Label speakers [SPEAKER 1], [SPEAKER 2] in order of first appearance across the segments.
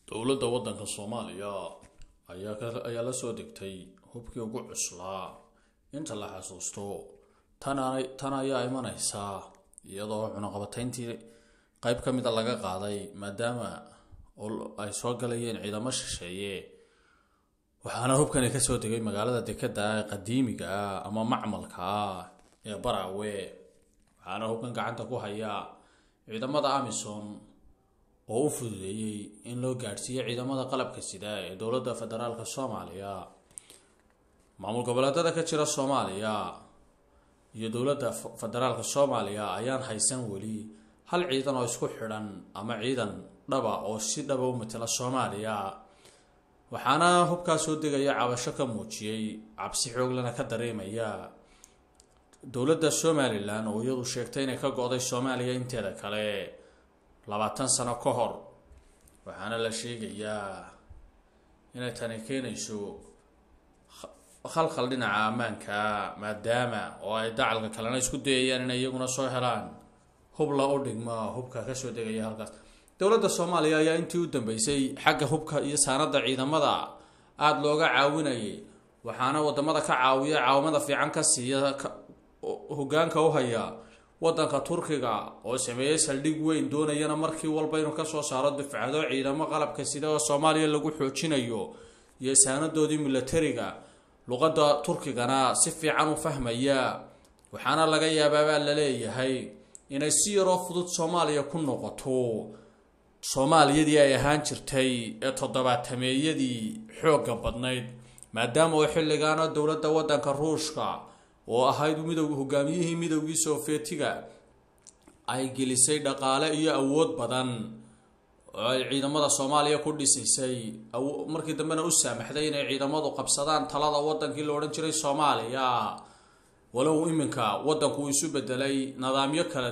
[SPEAKER 1] dowladda waddanka Soomaaliya ayaa la soo degtay hubkii ugu cuslaa inta la xasuusto tan ayaa imanaysa iyadoo cunaqabatayntii qayb ka mid ah laga qaaday maadaama ay soo galayeen ciidamo shisheeye waxaana hubkani ka soo degay magaalada dekedda qadiimiga ama macmalka ee Barawe waxaana hubkan gacanta ku haya ciidamada AMISOM oo u fududeeyay in loo gaarsiiyo ciidamada qalabka sida ee dowladda federaalka Soomaaliya maamul goboleedyada ka jira Soomaaliya iyo dowladda federaalka Soomaaliya ayaan haysan wali hal ciidan oo isku xiran ama ciidan dhaba oo si dhaba u matala Soomaaliya waxaana hubka soo degaya cabasho ka muujiyay cabsi xoog lana ka dareemaya dowladda Somaliland oo iyadu sheegtay inay ka go'day Soomaaliya inteeda kale 20 sano ka hor waxaana la sheegayaa inay tani keenayso khalkhal dhinaca ammaanka maadaama oo ay dacalka kalena isku dayayaan inay iyaguna soo helaan hub la u dhigma hubka ka soo degaya halkaas dowladda Soomaaliya ayaa intii u dambeysay xagga hubka iyo saanada ciidamada aad looga caawinayay waxaana wadamada ka caawiya caawimada fiican ka siiya hoggaanka u haya waddanka Turkiga oo sameeyay saldhig weyn doonayana markii walba inuu ka soo saaro difacado ciidamo qalabka sida oo Soomaaliya lagu xoojinayo iyo saanadoodii militariga luqadda Turkigana si fiican u fahmaya waxaana laga yaabaa la leeyahay inay si yar oo fudud Soomaaliya ku noqoto Soomaaliyadii ay ahaan jirtay ee 70-meeyadii xoogga badnayd maadaama oo xilligaana dowladda waddanka Ruushka oo ahayd midowga hogaamiyihii midowgii Sofiyeetiga ay gelisay dhaqaale iyo awood badan oo ay ciidamada Soomaaliya ku dhisaysay markii dambena u saamaxday inay ciidamadu qabsadaan talada waddankii la oran jiray Soomaaliya walow iminka waddanku isu bedelay nidaamyo kala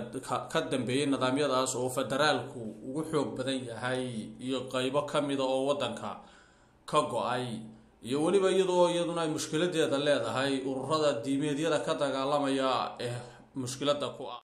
[SPEAKER 1] ka dambeeyay nidaamyadaas oo federaalku ugu xoog badan yahay iyo qaybo kamid ah oo waddanka ka go'ay iyo waliba iyaduna ay mushkiladeeda leedahay ururada diimeedyada ka dagaalamaya ee mushkilada ku ah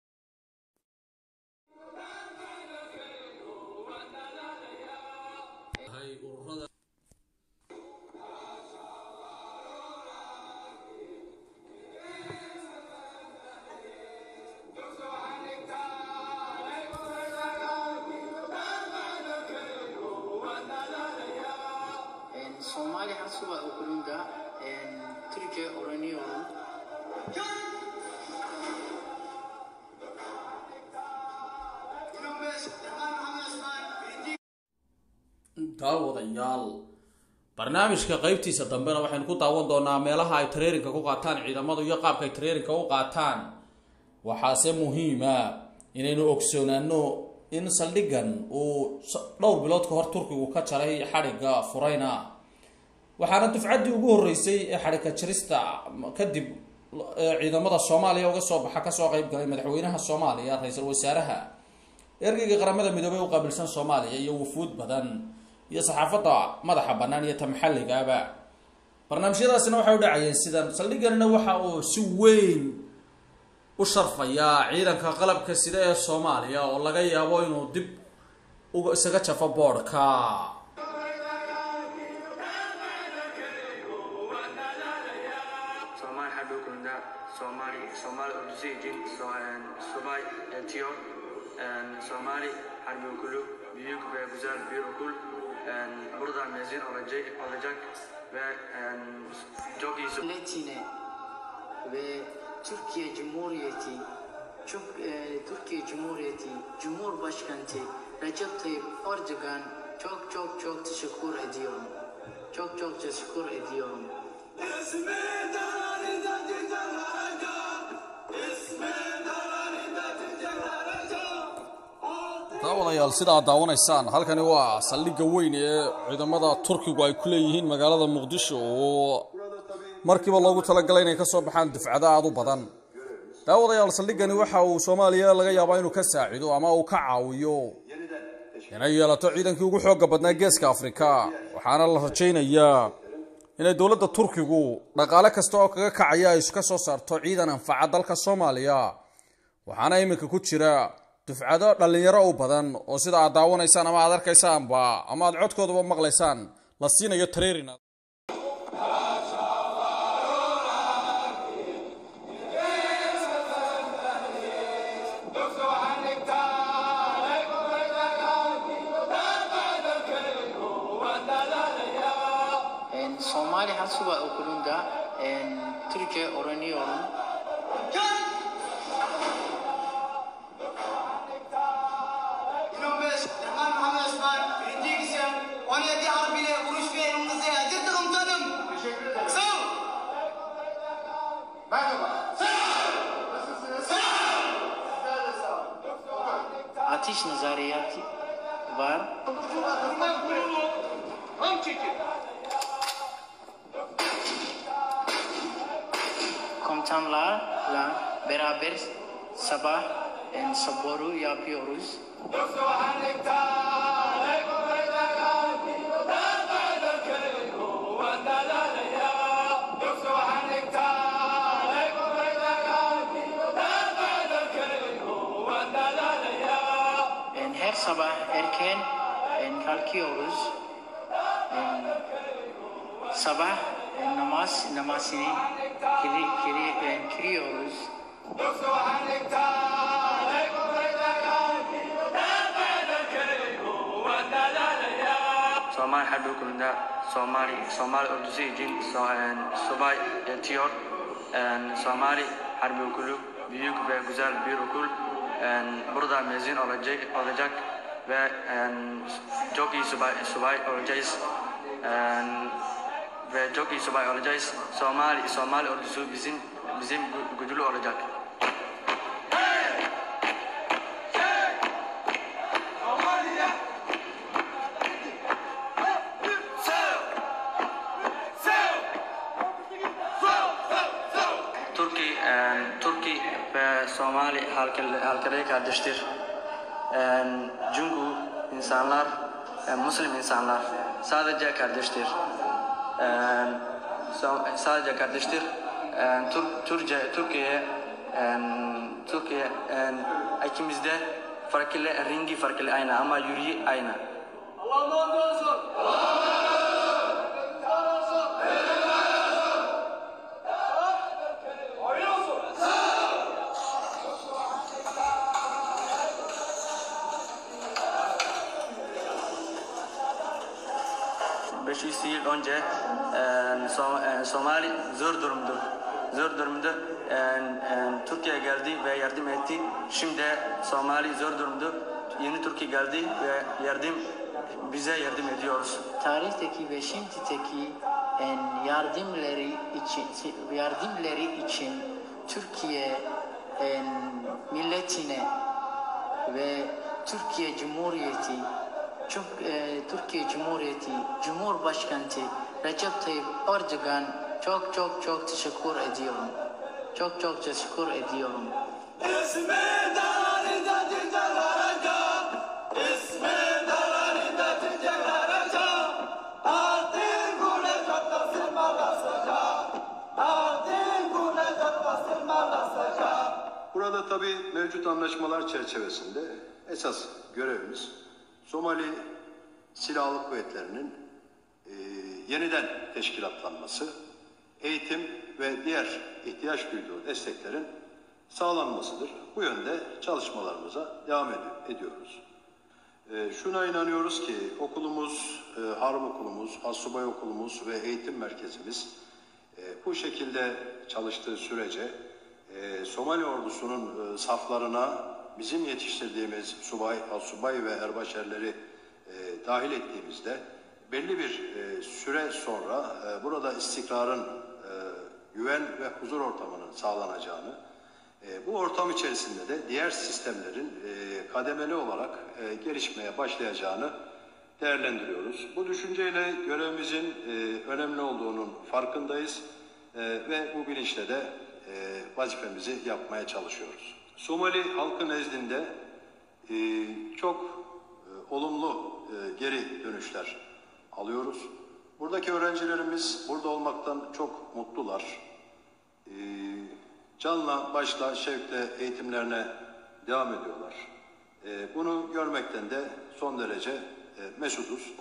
[SPEAKER 2] Somali hasuba ukulunda Turkiye oranıyorum.
[SPEAKER 1] daawadayaal barnaamijka qaybtiisa dambena waxaan ku daawan doonaa meelaha ay traininka ku qaataan ciidamadu iyo qaabka ay traininka u qaataan waxaase muhiim ah inaynu ogsoonaano in saldhigan uu dhowr bilood ka hor Turkigu ka jaray xariga furayna waxaana dufcadii ugu horeysay ee xarika jarista kadib ciidamada Soomaaliya uga soo baxa ka soo qayb galay madaxweynaha Soomaaliya ra'iisul wasaaraha ergeyga qaramada midoobay u qaabilsan Soomaaliya iyo wufuud badan iyo saxaafada madaxa banaan iyo maxalliga aba barnaamijyadaasina waxay u dhacayeen sidan saldhiganna waxa uu si weyn u sharfaya ciidanka qalabka sida ee Soomaaliya oo laga yaabo inuu dib uga isaga jafo boorka
[SPEAKER 3] Somali ordusu için subay etiyor. Somali harbi okulu büyük ve güzel bir okul. Buradan mezun olacak ve çok iyi.
[SPEAKER 2] Latine ve Türkiye Cumhuriyeti Cumhurbaşkanı Recep Tayyip Erdoğan çok teşekkür ediyorum. Çok teşekkür ediyorum.
[SPEAKER 1] daawadayaal sida daawanaysaan halkani waa saldhigga weyn ee ciidamada Turkigu ay ku leeyihiin magaalada Muqdisho oo markiiba loogu talagalay inay ka soo baxaan difcada aad u badan daawadayaal saldhiggani waxa uu Soomaaliya laga yaabaa inuu ka saacido ama uu ka caawiyo inay yeelato ciidankii ugu xoogga badnaa geeska Afrika waxaana la rajaynayaa inay dowladda Turkigu dhaqaale kasta oo kaga kacaya ay iska soo saarto ciidan anfaca dalka Soomaaliya waxaana iminka ku jira dufcado dhalinyaro u badan oo sida aad daawanaysaan ama aad arkaysaanba ama aad codkooduba maqlaysaan la siinayo training.
[SPEAKER 2] Somali hasuba okulunda Türkiye öğreniyorum. Ateş nazariyatı var. Komutanlarla beraber sabah sporu yapıyoruz. Her sabah erken kalkıyoruz. Sabah namazını kırıyoruz.
[SPEAKER 3] Somali Harbi Okulu'nda Somali ordusu için subay yatıyor. Somali Harbi Okulu büyük ve güzel bir okul. Burada mezun olacak ve çok iyi subay olacağız. Ve çok iyi subay olacağız. Somali ordusu bizim güçlü olacak. Türkiye ve Somali halkları kardeştir. Çünkü insanlar, Müslüman insanlar sadece kardeştir. Sadece kardeştir. Türkiye ikimizde rengi farklı aynı ama yüreği aynı. Allah'ım olsun. Yıl önce Somali zor durumdu. Türkiye geldi ve yardım etti. Şimdi Somali zor durumdu. Yeni Türkiye geldi ve bize yardım ediyoruz.
[SPEAKER 2] Tarihteki ve şimdiki yardımları için Türkiye milletine ve Türkiye Cumhuriyeti Cumhurbaşkanı Recep Tayyip Erdoğan çok teşekkür ediyorum. Çok teşekkür ediyorum.
[SPEAKER 4] Burada tabii mevcut anlaşmalar çerçevesinde esas görevimiz Somali Silahlı Kuvvetleri'nin yeniden teşkilatlanması, eğitim ve diğer ihtiyaç duyduğu desteklerin sağlanmasıdır. Bu yönde çalışmalarımıza devam ediyoruz. Şuna inanıyoruz ki okulumuz, Harp Okulumuz, Assubay Okulumuz ve eğitim merkezimiz bu şekilde çalıştığı sürece Somali ordusunun saflarına bizim yetiştirdiğimiz subay, assubay ve erbaşerleri dahil ettiğimizde belli bir süre sonra burada istikrarın, güven ve huzur ortamının sağlanacağını, bu ortam içerisinde de diğer sistemlerin kademeli olarak gelişmeye başlayacağını değerlendiriyoruz. Bu düşünceyle görevimizin önemli olduğunun farkındayız ve bu bilinçle de vazifemizi yapmaya çalışıyoruz. Somali halkı nezdinde çok olumlu geri dönüşler alıyoruz. Buradaki öğrencilerimiz burada olmaktan çok mutlular. Canla başla şevkle eğitimlerine devam ediyorlar. Bunu görmekten de son derece mesuduz.